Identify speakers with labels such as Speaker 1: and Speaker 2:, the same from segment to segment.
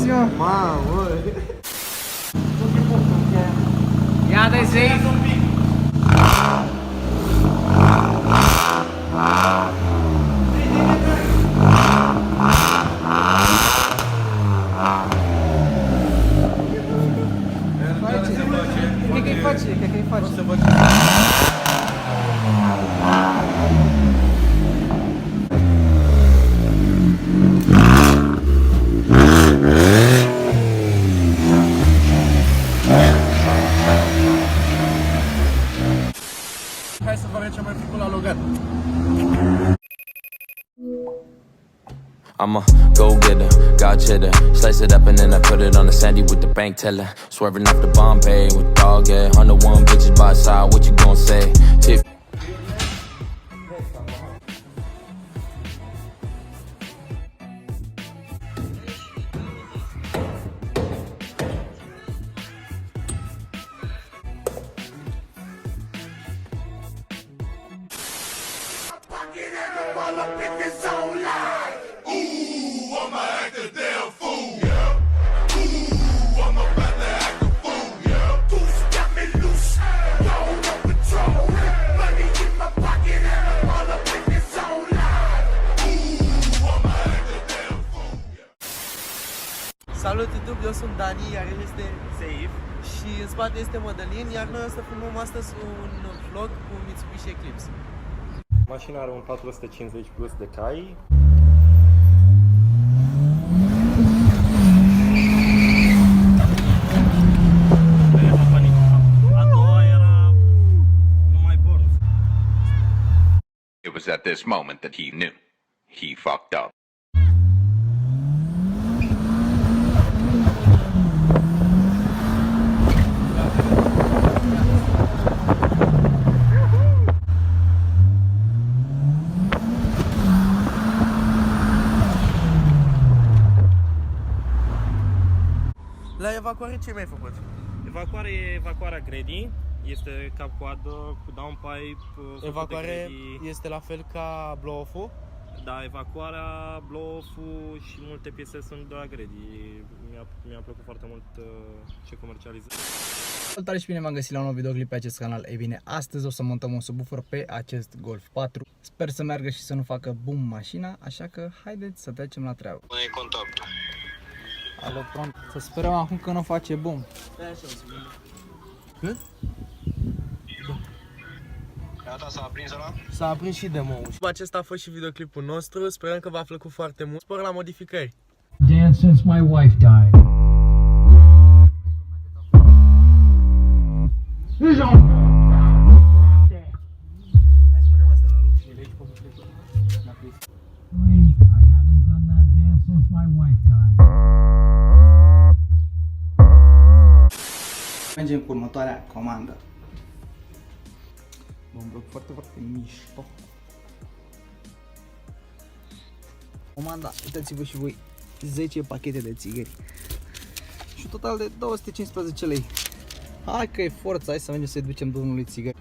Speaker 1: zi, mă.
Speaker 2: Mamă.
Speaker 1: Ia dă-i safe. Cred că-i face, cred că-i face.
Speaker 2: Hai să vă arăt ce mai făcut la Logan.
Speaker 3: I'm a go-getter, God cheddar. Slice it up and then I put it on the sandy with the bank teller. Swerving off the Bombay with dog, yeah. 101 bitches by side, what you gon' say? Tip.
Speaker 2: Salut YouTube, eu sunt Dani, iar el este Seif și în spate este Mădălin, iar noi o să filmăm astăzi un vlog cu Mitsubishi Eclipse.
Speaker 4: Mașina are un 450 plus de cai.
Speaker 5: It was at this moment that he knew. He fucked up.
Speaker 2: La evacuare ce mi-ai făcut?
Speaker 4: Evacuare e evacuarea grădii. Este cap-coadă cu downpipe.
Speaker 2: Evacuare este la fel ca blow-off-ul?
Speaker 4: Da, evacuarea, blow-off-ul și multe piese sunt de la grădii. Mi-a plăcut foarte mult ce comercializăm.
Speaker 1: Salutare și bine v-am găsit la un nou videoclip pe acest canal. Ei bine, astăzi o să montăm un subwoofer pe acest Golf 4. Sper să meargă și să nu facă boom mașina, așa că haideți să trecem la treabă.
Speaker 5: Pune contactul.
Speaker 1: Alo, prompt. Să sperăm acum că nu face boom.
Speaker 2: Cât?
Speaker 5: Gata, s-a aprins ăla?
Speaker 2: S-a aprins și demo-ul. Acesta a fost și videoclipul nostru, sperăm că v-a plăcut foarte mult. Spor la modificări.
Speaker 6: Dance since my wife died. I haven't done that dance since my wife died.
Speaker 1: Mergem cu următoarea comandă. Un bloc foarte, foarte mișto. Comanda, uitați-vă și voi, 10 pachete de țigări și total de 215 lei. Hai că e forța, hai să mergem să-i ducem domnului țigări.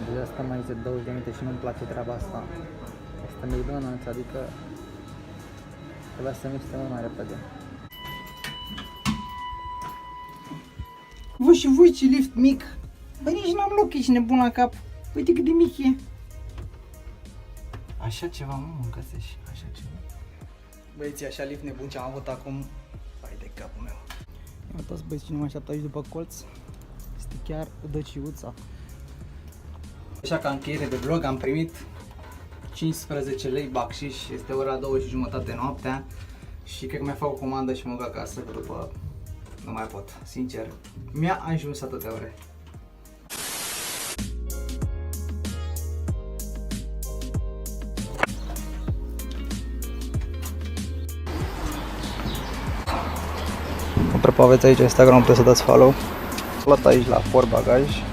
Speaker 1: Deja asta mai este 20 de minute și nu-mi place treaba asta. Este McDonald's, adică trebuia să miște mult mai repede. Vă și voi ce lift mic? Băi, nici n-am loc, ești nebun la cap. Uite cât de mic e. Așa ceva, mă, mâncați-și, așa ceva. Băieții, așa lift nebun ce am avut acum. Hai de capul meu. Uitați, băieți, cine mă așteaptă aici după colț. Este chiar dăciuța. Așa, ca încheiere de vlog, am primit 15 lei bacșiș. Este ora 2:30 noaptea. Și cred că mi-a făcut o comandă și mă duc acasă, că după nu mai pot, sincer. Mi-a ajuns atâtea ore. Apropo, aveți aici Instagram, puteți să dați follow. Luat aici la For Bagaj.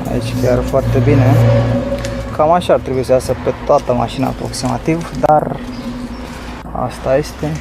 Speaker 1: Aici chiar foarte bine. Cam așa ar trebui să iasă pe toată mașina aproximativ, dar asta este.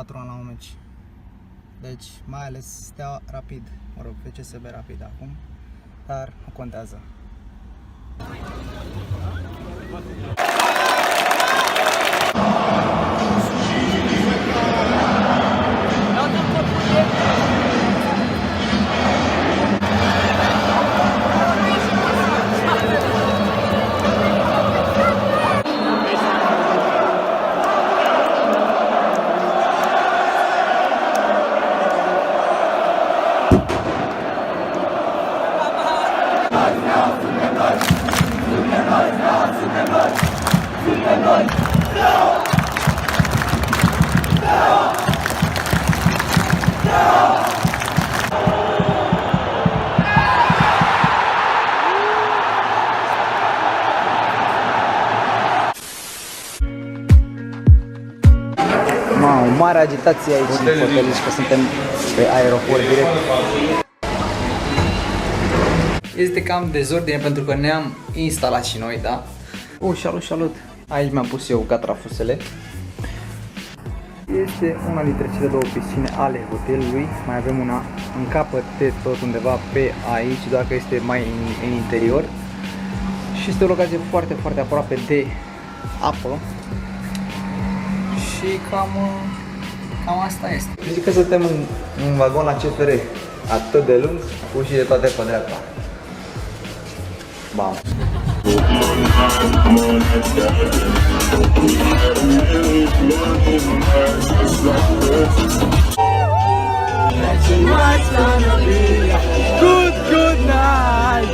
Speaker 1: 4 ani la un meci. Deci, mai ales Steaua Rapid, mă rog, FCSB Rapid acum, dar nu contează. Mamă, mare agitație aici în Fotelici, că suntem pe aeroport direct. Este cam dezordine pentru că ne-am instalat și noi, da? Salut! Aici mi-am pus eu catrafusele. Este una dintre cele două piscine ale hotelului. Mai avem una în capăt de tot undeva pe aici, doar că este mai în interior. Și este o locație foarte, foarte aproape de apă. Și cam asta este. Zic că suntem în vagon la CFR atât de lung, ușile toate pe dreapta. Bam! Good night!